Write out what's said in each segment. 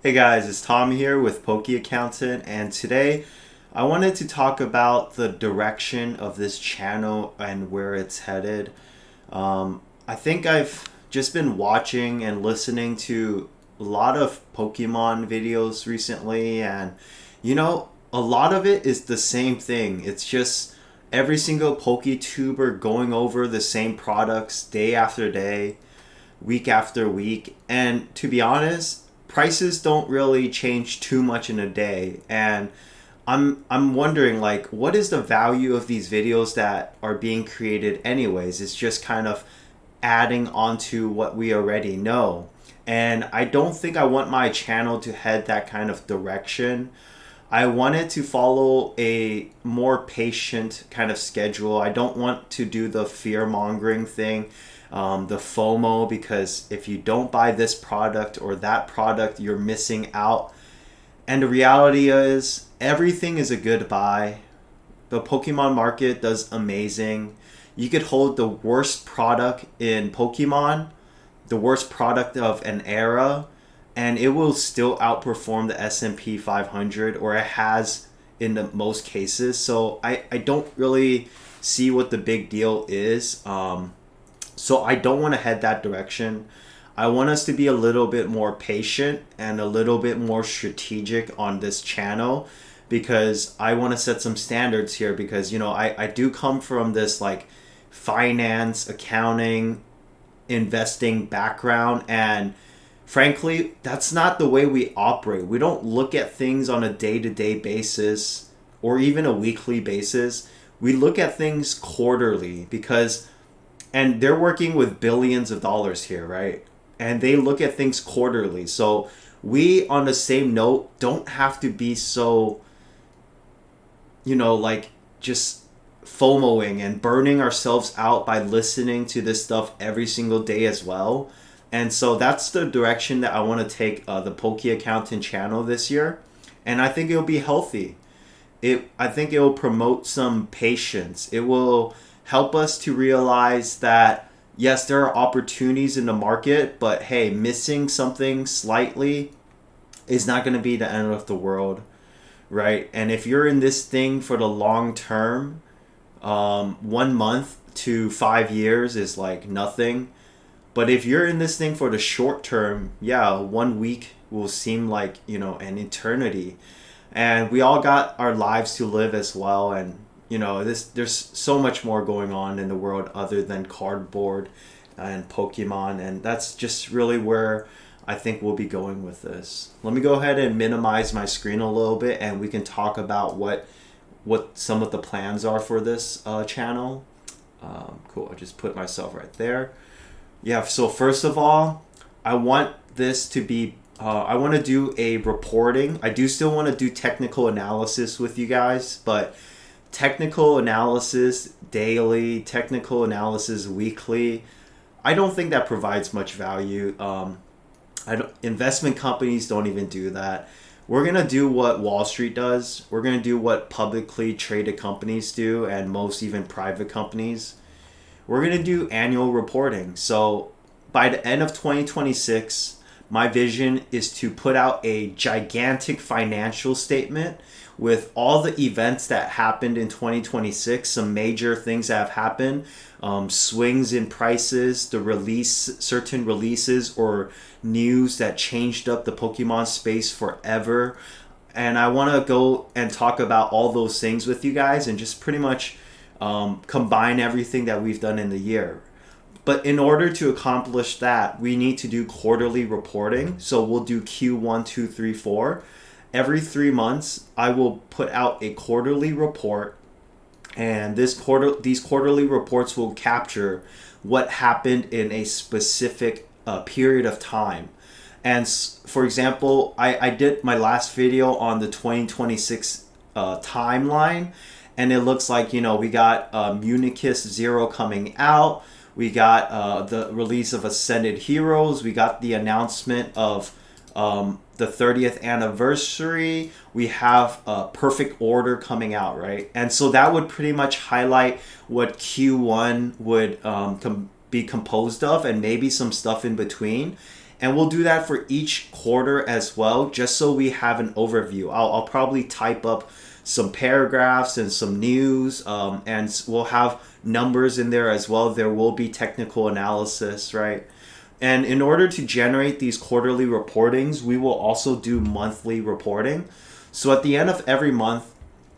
Hey guys, it's Tom here with PokeAccountant, and today I wanted to talk about the direction of this channel and where it's headed. I think I've just been watching and listening to a lot of Pokemon videos recently, and a lot of it is the same thing. It's just every single PokeTuber going over the same products day after day, week after week, and to be honest, prices don't really change too much in a day. And I'm wondering, like, what is the value of these videos that are being created anyways? It's just kind of adding on to what we already know. And I don't think I want my channel to head that kind of direction. I wanted to follow a more patient kind of schedule. I don't want to do the fear mongering thing, the FOMO, because if you don't buy this product or that product, you're missing out. And the reality is, everything is a good buy. The Pokemon market does amazing. You could hold the worst product in Pokemon, the worst product of an era, and it will still outperform the S&P 500, or it has in the most cases. So I don't really see what the big deal is. So I don't want to head that direction. I want us to be a little bit more patient and a little bit more strategic on this channel, because I want to set some standards here, because I do come from this like finance, accounting, investing background, and frankly, that's not the way we operate. We don't look at things on a day-to-day basis or even a weekly basis. We look at things quarterly, because and they're working with billions of dollars here, right? And they look at things quarterly. So we, on the same note, don't have to be so, like just FOMOing and burning ourselves out by listening to this stuff every single day as well. And so that's the direction that I want to take the PokeAccountant channel this year. And I think it'll be healthy. I think it will promote some patience. It will help us to realize that yes, there are opportunities in the market, but hey, missing something slightly is not going to be the end of the world, right? And if you're in this thing for the long term, 1 month to 5 years is like nothing. But if you're in this thing for the short term, yeah, 1 week will seem like, an eternity. And we all got our lives to live as well. And there's so much more going on in the world other than cardboard and Pokemon, and that's just really where I think we'll be going with this. Let me go ahead and minimize my screen a little bit, and we can talk about what some of the plans are for this channel. Cool. I just put myself right there. Yeah. So first of all, I want this to be. I want to do a reporting. I do still want to do technical analysis with you guys, but technical analysis daily, technical analysis weekly, I don't think that provides much value. Investment companies don't even do that. We're going to do what Wall Street does. We're going to do what publicly traded companies do, and most even private companies. We're going to do annual reporting. So by the end of 2026, my vision is to put out a gigantic financial statement with all the events that happened in 2026, some major things that have happened, swings in prices, certain releases or news that changed up the Pokemon space forever. And I want to go and talk about all those things with you guys and just pretty much combine everything that we've done in the year. But in order to accomplish that, we need to do quarterly reporting. So we'll do Q1, 2, 3, 4. Every 3 months, I will put out a quarterly report, and these quarterly reports will capture what happened in a specific period of time. And for example, I did my last video on the 2026 timeline, and it looks like we got Municus Zero coming out. We got the release of Ascended Heroes. We got the announcement of the 30th anniversary. We have Perfect Order coming out, right? And so that would pretty much highlight what Q1 would be composed of, and maybe some stuff in between. And we'll do that for each quarter as well, just so we have an overview. I'll probably type up some paragraphs and some news, and we'll have numbers in there as well. There will be technical analysis, right? And in order to generate these quarterly reportings, we will also do monthly reporting. So at the end of every month,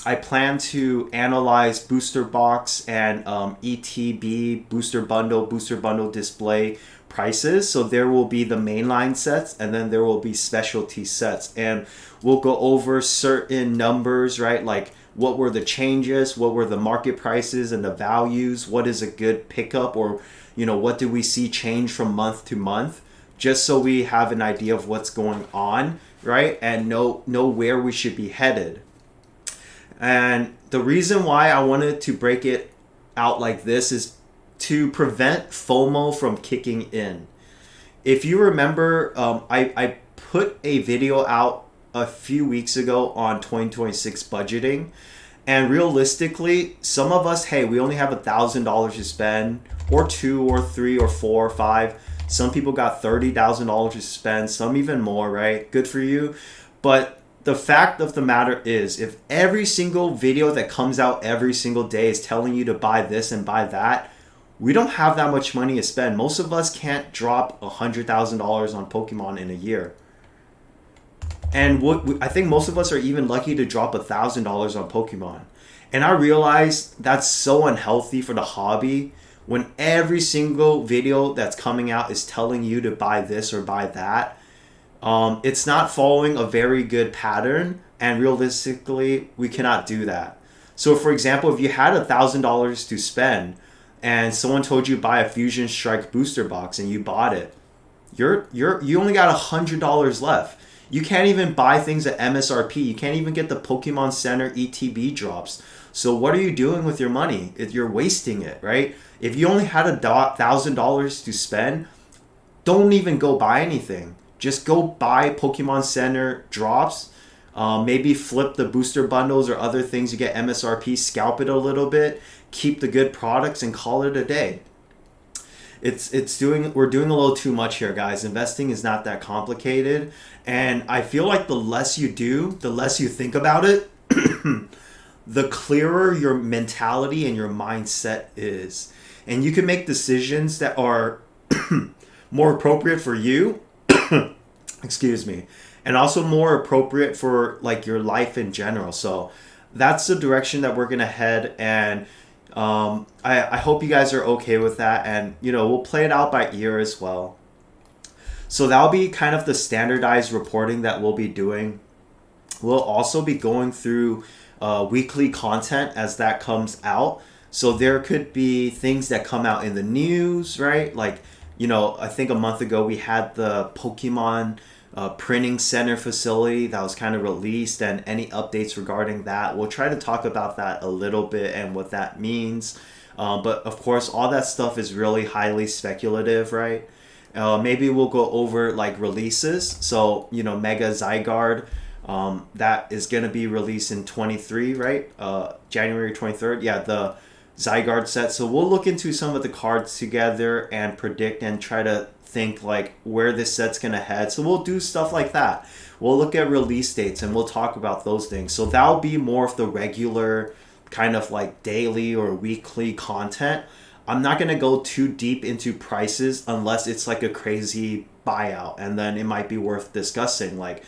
I plan to analyze booster box and ETB, booster bundle display prices. So there will be the mainline sets, and then there will be specialty sets. And we'll go over certain numbers, right? Like what were the changes, what were the market prices and the values, what is a good pickup, or what do we see change from month to month, just so we have an idea of what's going on, right? And know where we should be headed. And the reason why I wanted to break it out like this is to prevent FOMO from kicking in. If you remember, I put a video out a few weeks ago on 2026 budgeting. And realistically, some of us, hey, we only have $1,000 to spend, or $2 or $3 or $4 or $5. Some people got $30,000 to spend, some even more, right? Good for you. But the fact of the matter is, if every single video that comes out every single day is telling you to buy this and buy that, we don't have that much money to spend. Most of us can't drop $100,000 on Pokemon in a year. And I think most of us are even lucky to drop $1,000 on Pokemon. And I realize that's so unhealthy for the hobby when every single video that's coming out is telling you to buy this or buy that. It's not following a very good pattern, and realistically, we cannot do that. So for example, if you had $1,000 to spend and someone told you buy a Fusion Strike booster box and you bought it, you only got $100 left. You can't even buy things at MSRP. You can't even get the Pokemon Center ETB drops. So what are you doing with your money? You're wasting it, right? If you only had $1,000 to spend, don't even go buy anything. Just go buy Pokemon Center drops. Maybe flip the booster bundles or other things you get MSRP, scalp it a little bit, keep the good products, and call it a day. We're doing a little too much here, guys. Investing is not that complicated, and I feel like the less you do, the less you think about it, the clearer your mentality and your mindset is, and you can make decisions that are more appropriate for you. Excuse me. And also more appropriate for like your life in general. So that's the direction that we're gonna head, and I hope you guys are okay with that, and we'll play it out by ear as well. So that'll be kind of the standardized reporting that we'll be doing. We'll also be going through weekly content as that comes out. So there could be things that come out in the news, right? Like, I think a month ago we had the Pokemon printing center facility that was kind of released, and any updates regarding that. We'll try to talk about that a little bit and what that means. But of course, all that stuff is really highly speculative, right? Maybe we'll go over like releases. So, Mega Zygarde, that is going to be released in 23, right? January 23rd. Yeah, the Zygarde set. So we'll look into some of the cards together and predict and try to think like where this set's going to head. So we'll do stuff like that. We'll look at release dates and we'll talk about those things. So that'll be more of the regular kind of like daily or weekly content. I'm not going to go too deep into prices unless it's like a crazy buyout, and then it might be worth discussing. Like,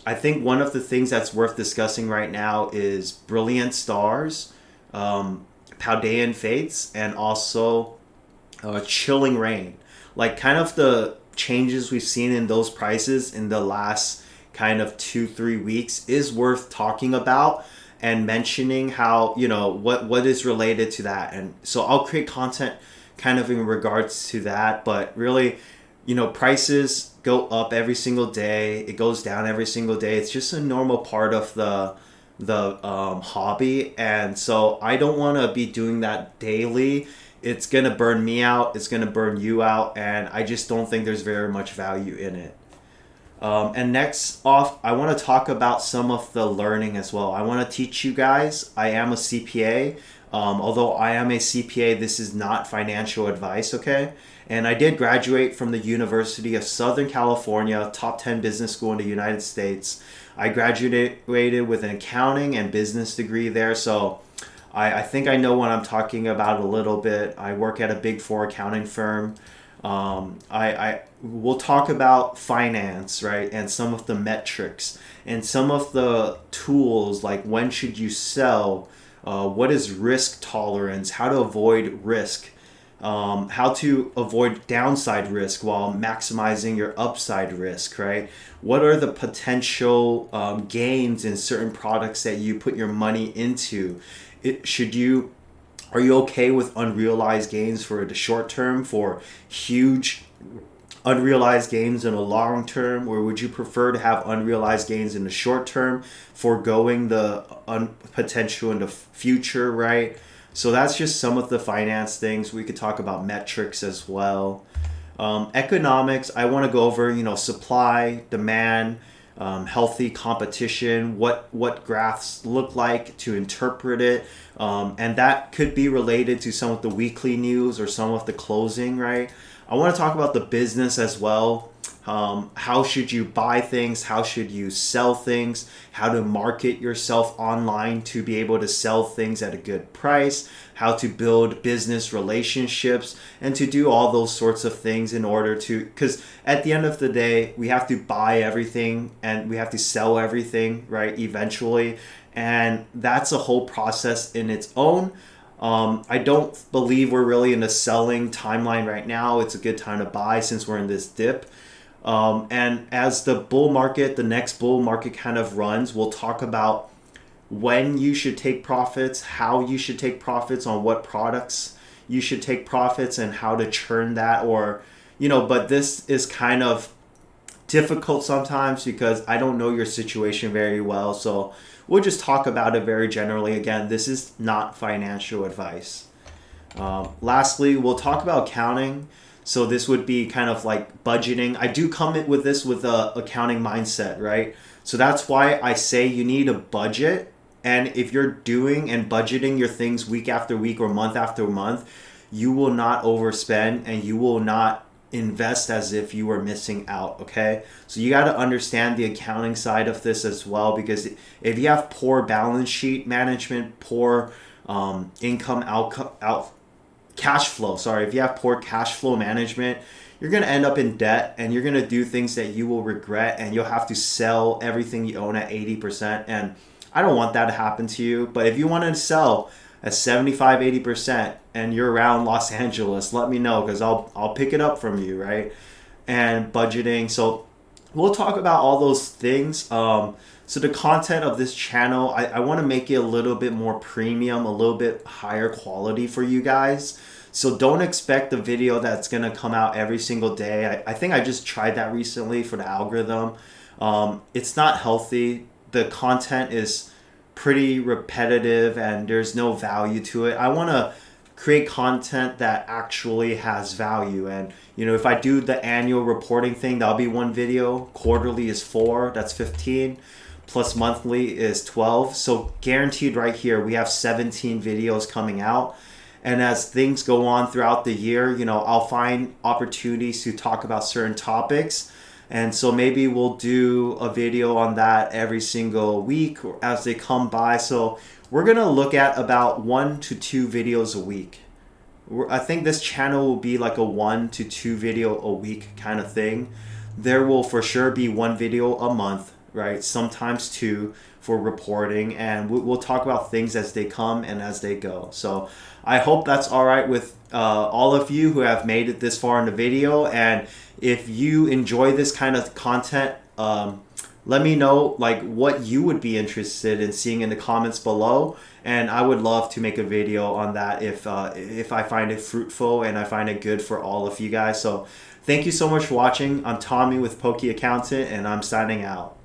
I think one of the things that's worth discussing right now is Brilliant Stars, Paldean Fates, and also Chilling Rain. Like, kind of the changes we've seen in those prices in the last kind of 2-3 weeks is worth talking about and mentioning how, what is related to that. And so I'll create content kind of in regards to that. But really, prices go up every single day. It goes down every single day. It's just a normal part of the hobby. And so I don't want to be doing that daily. It's going to burn me out. It's going to burn you out. And I just don't think there's very much value in it. And next off, I want to talk about some of the learning as well. I want to teach you guys. I am a CPA. Although I am a CPA, this is not financial advice, okay? And I did graduate from the University of Southern California, top 10 business school in the United States. I graduated with an accounting and business degree there, so I think I know what I'm talking about a little bit. I work at a big four accounting firm. I will talk about finance, right, and some of the metrics and some of the tools, like when should you sell, what is risk tolerance, how to avoid risk, how to avoid downside risk while maximizing your upside risk, right? What are the potential gains in certain products that you put your money into? Are you okay with unrealized gains for the short term, for huge unrealized gains in the long term, or would you prefer to have unrealized gains in the short term, foregoing the potential in the future, right? So that's just some of the finance things. We could talk about metrics as well. Economics, I want to go over, supply, demand, healthy competition, what graphs look like to interpret it, and that could be related to some of the weekly news or some of the closing, right? I want to talk about the business as well. How should you buy things? How should you sell things? How to market yourself online to be able to sell things at a good price? How to build business relationships and to do all those sorts of things in order to, because at the end of the day, we have to buy everything and we have to sell everything, right? Eventually. And that's a whole process in its own. I don't believe we're really in a selling timeline right now. It's a good time to buy since we're in this dip. And as the next bull market kind of runs, we'll talk about when you should take profits, how you should take profits, on what products you should take profits, and how to churn that, but this is kind of difficult sometimes because I don't know your situation very well. So we'll just talk about it very generally. Again, this is not financial advice. Lastly, we'll talk about accounting. So this would be kind of like budgeting. I do come in with this with a accounting mindset, right? So that's why I say you need a budget. And if you're doing and budgeting your things week after week or month after month, you will not overspend and you will not invest as if you were missing out, okay? So you got to understand the accounting side of this as well, because if you have poor balance sheet management, poor cash flow, if you have poor cash flow management, you're going to end up in debt and you're going to do things that you will regret, and you'll have to sell everything you own at 80%. And I don't want that to happen to you. But if you want to sell at 75, 80% and you're around Los Angeles, let me know, because I'll pick it up from you, right? And budgeting. So we'll talk about all those things. So the content of this channel, I want to make it a little bit more premium, a little bit higher quality for you guys. So don't expect the video that's going to come out every single day. I think I just tried that recently for the algorithm. It's not healthy. The content is pretty repetitive and there's no value to it. I want to create content that actually has value. And, if I do the annual reporting thing, that'll be one video. Quarterly is 4, that's 15. Plus monthly is 12. So guaranteed right here, we have 17 videos coming out. And as things go on throughout the year, I'll find opportunities to talk about certain topics. And so maybe we'll do a video on that every single week or as they come by. So we're going to look at about 1 to 2 videos a week. I think this channel will be like a 1 to 2 video a week kind of thing. There will for sure be 1 video a month, right? Sometimes 2 for reporting. And we'll talk about things as they come and as they go. So I hope that's all right with all of you who have made it this far in the video. And if you enjoy this kind of content, let me know like what you would be interested in seeing in the comments below, and I would love to make a video on that if I find it fruitful and I find it good for all of you guys. So thank you so much for watching. I'm Tommy with PokeAccountant, and I'm signing out.